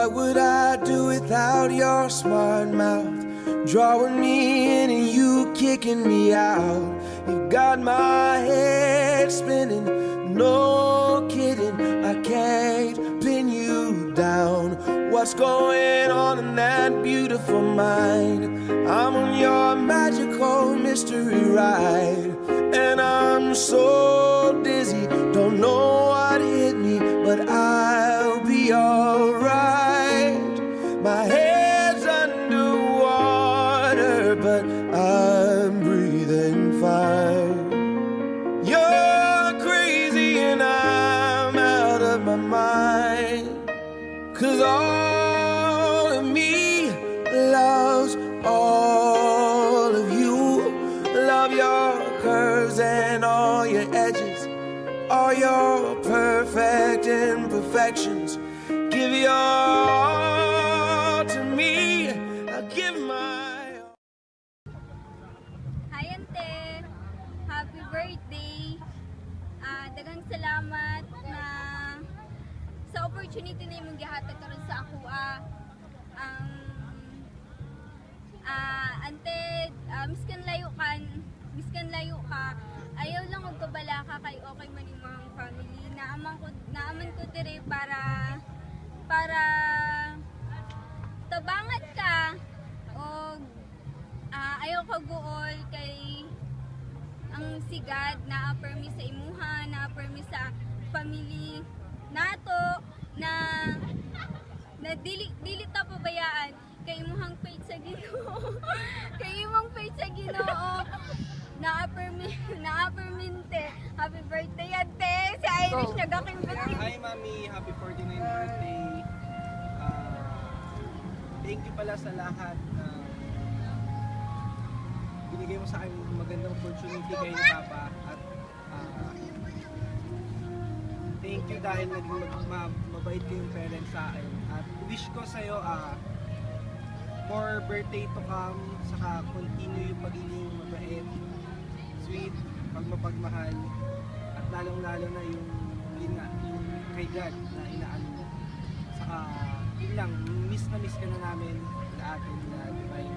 What would I do without your smart mouth? Drawing me in and you kicking me out. You got my head spinning, no kidding, I can't pin you down. What's going on in that beautiful mind? I'm on your magical mystery ride, and I'm so dizzy, don't know what hit me, but I'll be alright. My head's underwater, but I'm breathing fine. You're crazy and I'm out of my mind, 'cause all of me loves all of you. Love your curves and all your edges, all your perfect imperfections. Give your all to me, I'll give my all. Hi, Ante! Happy birthday! Daghang salamat na sa opportunity na imong gihatag karon sa ako. Ante, miskan layo ka, ayaw lang og kabala ka kay okay man imong family. Naaman ko dire para tabangat ka o ayaw ka guol kay ang sigad na permi sa imuha, na permi sa family nato na dili ta pabayaan kay imuhang faith sa Ginoo. Kay imong faith sa Ginoo na-perminte. Happy birthday, Ante! Si Irish nagakimbot. Hi, Mami! Happy 49th birthday! Thank you pala sa lahat na binigay mo sa akin magandang opportunity kay ni Papa, at thank you dahil naging mabait kayong parents sa akin, at wish ko sa'yo more birthday to come, saka continue yung pagiging mabait, sweet, pagmapagmahal, at lalong-lalo na yung kay God na inaano mo. Saka yun lang, miss ka na namin sa atin na Divine.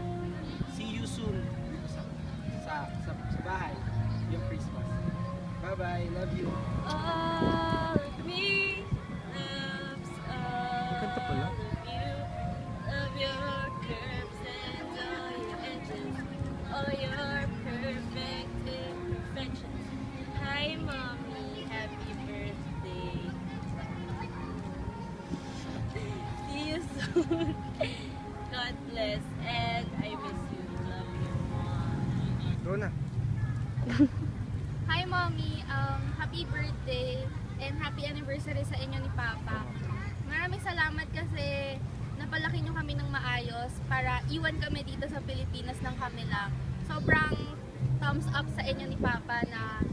See you soon dito sa bahay yung Christmas. Bye bye, love you. All of me loves all Kanta pala. of you. Love your curves and all your edges, all your perfect imperfections. Hi, Mommy, happy birthday. See you soon. God bless, and I miss you. Love you, Mom. Go na. Hi, Mommy. Happy birthday and happy anniversary sa inyo ni Papa. Maraming salamat kasi napalaki nyo kami ng maayos para iwan kami dito sa Pilipinas ng kami lang. Sobrang thumbs up sa inyo ni Papa na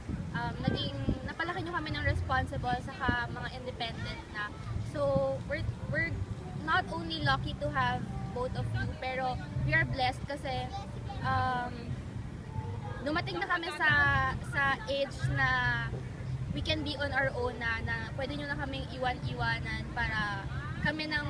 napalaki nyo kami ng responsible saka mga independent na. So, we're not only lucky to have both of you, pero we are blessed kasi dumating na kami sa age na we can be on our own na pwede nyo na kaming iwan-iwanan para kami nang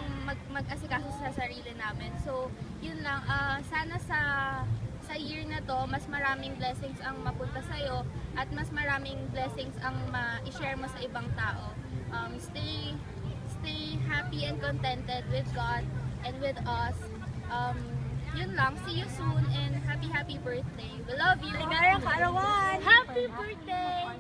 mag-asikaso sa sarili namin. So, yun lang. Sana sa year na to, mas maraming blessings ang mapunta sa'yo at mas maraming blessings ang ma-share mo sa ibang tao. Stay happy and contented with God and with us. Yun lang. See you soon and happy birthday. We love you. Ligaya Karawan! Happy birthday!